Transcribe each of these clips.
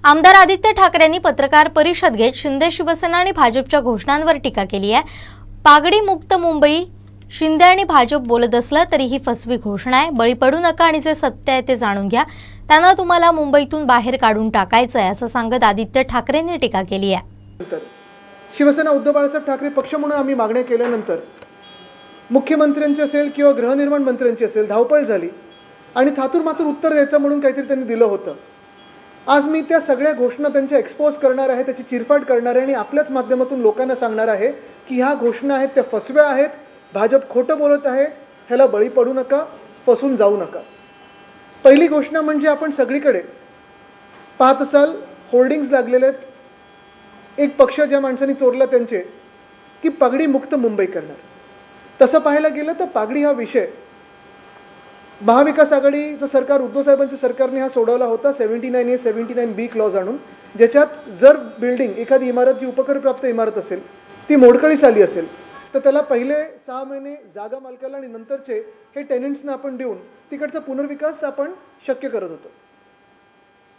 आमदार आदित्य ठाकरेंनी पत्रकार परिषद घेत शिंदे शिवसेना आणि भाजपच्या घोषणांवर टीका केली आहे। पागडी मुक्त मुंबई शिंदे आणि भाजप बोलत असलं तरी ही फसवी घोषणा आहे। बळी पडू नका आणि जे सत्य आहे ते जाणून घ्या, त्यांना तुम्हाला मुंबईतून बाहेर काढून टाकायचं आहे असं सांगत आदित्य ठाकरेंनी टीका केली आहे। शिवसेना उद्धव बाळासाहेब ठाकरे पक्ष म्हणून आम्ही मागण्या केल्यानंतर मुख्यमंत्र्यांची असेल किंवा गृहनिर्माण मंत्र्यांची असेल धावपळ झाली आणि थातूरमातूर उत्तर द्यायचं म्हणून काहीतरी त्यांनी दिलं होतं। आज मी त्या सगळ्या घोषणा त्यांच्या एक्सपोज करणार आहे, त्याची चिरफाड करणार आहे आणि आपल्याच माध्यमातून लोकांना सांगणार आहे की ह्या घोषणा आहेत त्या फसव्या आहेत, भाजप खोटं बोलत आहे, ह्याला बळी पडू नका, फसून जाऊ नका। पहिली घोषणा म्हणजे आपण सगळीकडे पाहत असाल होर्डिंग्स लागलेले आहेत, एक पक्ष ज्या माणसांनी चोरला त्यांचे की पागडी मुक्त मुंबई करणार। तसं पाहायला गेलं तर पागडी हा विषय महाविकास आघाडीचं सरकार उद्धव साहेबांच्या सरकारने हा सोडवला होता 79A 79B क्लॉज आणून, ज्याच्यात जर बिल्डिंग एखादी इमारत जी उपकरप्राप्त इमारत असेल ती मोडकळीस आली असेल तर त्याला पहिले 6 महिने जागा मालकाला आणि नंतरचे हे टेनंट्सना आपण देऊन तिकडचा पुनर्विकास आपण शक्य करत होतो।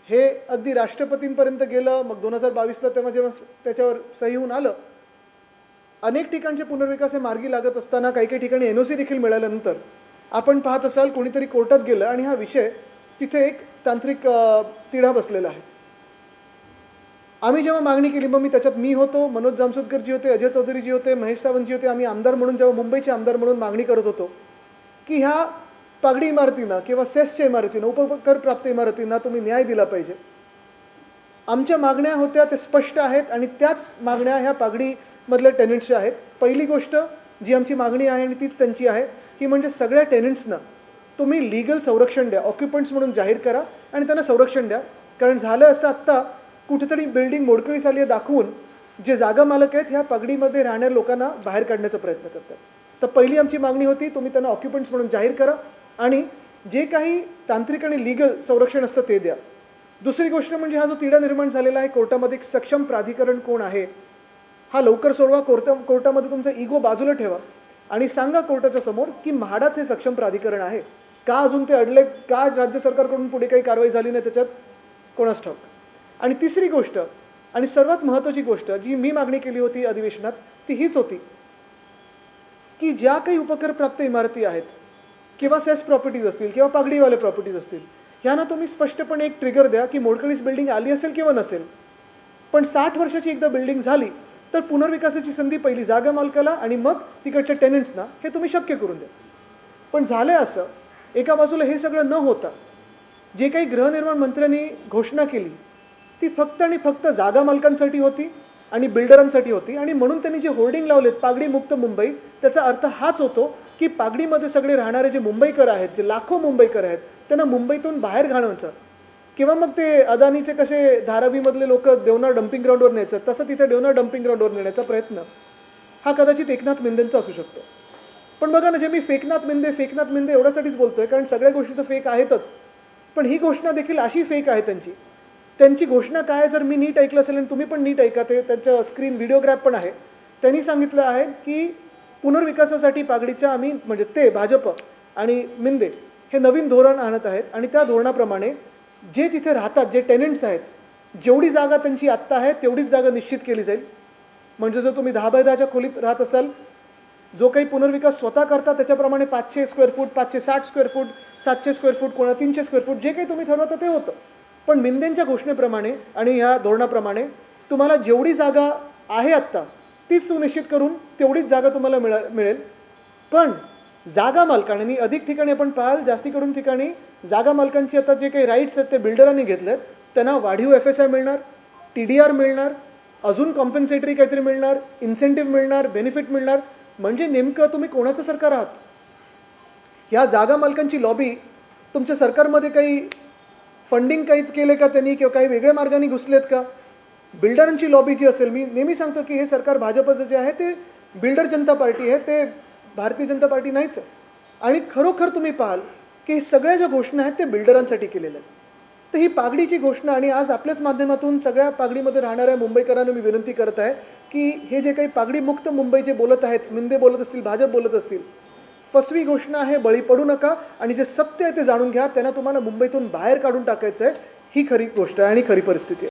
हे अगदी राष्ट्रपतींपर्यंत गेलं, मग 2022ला तेव्हा जेव्हा त्याच्यावर सही होऊन आलं, अनेक ठिकाणचे पुनर्विकास हे मार्गी लागत असताना काही काही ठिकाणी NOC देखील मिळाल्यानंतर आपण पाहत असाल कोणीतरी कोर्टात गेलं आणि हा विषय तिथे एक तांत्रिक तिढा बसलेला आहे। आम्ही जेव्हा मागणी केली, मग मी होतो, मनोज जामसुदकरजी होते, अजय चौधरीजी होते, महेश सावंतजी होते, आम्ही आमदार म्हणून जेव्हा मुंबईचे आमदार म्हणून मागणी करत होतो की ह्या पागडी इमारतींना किंवा सेसच्या इमारतींना उपकरप्राप्त इमारतींना तुम्ही न्याय दिला पाहिजे। आमच्या मागण्या होत्या ते स्पष्ट आहेत आणि त्याच मागण्या ह्या पागडीमधल्या टेनंट्सच्या आहेत। पहिली गोष्ट जी आमची मागणी आहे आणि तीच त्यांची आहे की म्हणजे सगळ्या टेनंट्सना तुम्ही लीगल संरक्षण द्या, ऑक्युपंट्स म्हणून जाहीर करा आणि त्यांना संरक्षण द्या। कारण झालं असं आत्ता कुठेतरी बिल्डिंग मोडकळीस आली आहे दाखवून जे जागा मालक आहेत ह्या पागडीमध्ये राहणाऱ्या लोकांना बाहेर काढण्याचा प्रयत्न करतात। तर पहिली आमची मागणी होती तुम्ही त्यांना ऑक्युपंट्स म्हणून जाहीर करा आणि जे काही तांत्रिक आणि लीगल संरक्षण असतं ते द्या। दुसरी गोष्ट म्हणजे हा जो तिढा निर्माण झालेला आहे कोर्टामध्ये, एक सक्षम प्राधिकरण कोण आहे हा लवकर सोडवा। कोर्टामध्ये तुमचा इगो बाजूला ठेवा आणि सांगा कोर्टाच्या समोर की म्हाडाच हे सक्षम प्राधिकरण आहे। का अजून ते अडले, का राज्य सरकारकडून पुढे काही कारवाई झाली नाही त्याच्यात कोणास ठाऊक। आणि तिसरी गोष्ट आणि सर्वात महत्त्वाची गोष्ट जी मी मागणी केली होती अधिवेशनात ती हीच होती की ज्या काही उपकरप्राप्त इमारती आहेत किंवा सेस प्रॉपर्टीज असतील किंवा पागडीवाले प्रॉपर्टीज असतील ह्यांना तुम्ही स्पष्टपणे एक ट्रिगर द्या की मोडकळीस बिल्डिंग आली असेल किंवा नसेल, पण 60 वर्षाची एकदा बिल्डिंग झाली तर पुनर्विकासाची संधी पहिली जागा मालकाला आणि मग तिकडच्या टेनंट्सना हे तुम्ही शक्य करून द्या। पण झालं असं, एका बाजूला हे सगळं न होता जे काही गृहनिर्माण मंत्र्यांनी घोषणा केली ती फक्त आणि फक्त जागा मालकांसाठी होती आणि बिल्डरांसाठी होती आणि म्हणून त्यांनी जे होर्डिंग लावलेत पागडी मुक्त मुंबई, त्याचा अर्थ हाच होतो की पागडीमध्ये सगळे राहणारे जे मुंबईकर आहेत, जे लाखो मुंबईकर आहेत, त्यांना मुंबईतून बाहेर घालवायचं किंवा मग ते अदानीचे कसे धारावीमधले लोक देवनार डम्पिंग ग्राउंडवर न्यायचं तसं तिथे देवनार डम्पिंग ग्राउंडवर नेण्याचा प्रयत्न हा कदाचित एकनाथ मिंदेंचा असू शकतो। पण बघा ना, जे मी फेकनाथ मिंदे एवढ्यासाठीच बोलतोय कारण सगळ्या गोष्टी तर फेक आहेतच, पण ही घोषणा देखील अशी फेक आहे त्यांची घोषणा काय जर मी नीट ऐकलं असेल आणि तुम्ही पण नीट ऐका, ते त्यांच्या स्क्रीन व्हिडिओग्राफ पण आहे, त्यांनी सांगितलं आहे की पुनर्विकासासाठी पागडीच्या आम्ही म्हणजे ते भाजप आणि मिंदे हे नवीन धोरण आणत आहेत आणि त्या धोरणाप्रमाणे जे तिथे राहतात जे टेनंट्स आहेत जेवढी जागा त्यांची आत्ता आहे तेवढीच जागा निश्चित केली जाईल। म्हणजे जर तुम्ही 10 बाय 10च्या खोलीत राहत असाल, जो काही पुनर्विकास स्वतः करता त्याच्याप्रमाणे 500 square foot, 560 square foot, 700 square foot, कोणा 300 स्क्वेअर फूट, जे काही तुम्ही ठरवता ते होतं। पण मिंदेंच्या घोषणेप्रमाणे आणि ह्या धोरणाप्रमाणे तुम्हाला जेवढी जागा आहे आत्ता तीच सुनिश्चित करून तेवढीच जागा तुम्हाला मिळेल। पण जागा मालकांनी अधिक ठिकाणी आपण पाहाल जास्ती करून ठिकाणी जागा मालकांची आता जे काही राईट्स आहेत ते बिल्डरांनी घेतलेत, त्यांना वाढीव FSI मिळणार, TDR मिळणार, अजून कॉम्पेन्सेटरी काहीतरी मिळणार, इन्सेंटिव्ह मिळणार, बेनिफिट मिळणार। म्हणजे नेमकं तुम्ही कोणाचं सरकार आहात? ह्या जागा मालकांची लॉबी तुमच्या सरकारमध्ये काही फंडिंग काहीच केले का त्यांनी किंवा काही वेगळ्या मार्गाने घुसलेत का? बिल्डरांची लॉबी जी असेल, मी नेहमी सांगतो की हे सरकार भाजपचं जे आहे ते बिल्डर जनता पार्टी आहे, ते भारतीय जनता पार्टी नाहीच आहे। आणि खरोखर तुम्ही पाहाल की सगळ्या ज्या घोषणा आहेत ते बिल्डरांसाठी केलेल्या आहेत। तर ही पागडीची घोषणा आणि आज आपल्याच माध्यमातून सगळ्या पागडीमध्ये राहणाऱ्या मुंबईकरांना मी विनंती करत आहे की हे जे काही पागडी मुक्त मुंबई जे बोलत आहेत, मिंदे बोलत असतील, भाजप बोलत असतील, फसवी घोषणा आहे, बळी पडू नका आणि जे सत्य आहे ते जाणून घ्या, त्यांना तुम्हाला मुंबईतून बाहेर काढून टाकायचं आहे। ही खरी गोष्ट आहे आणि खरी परिस्थिती आहे।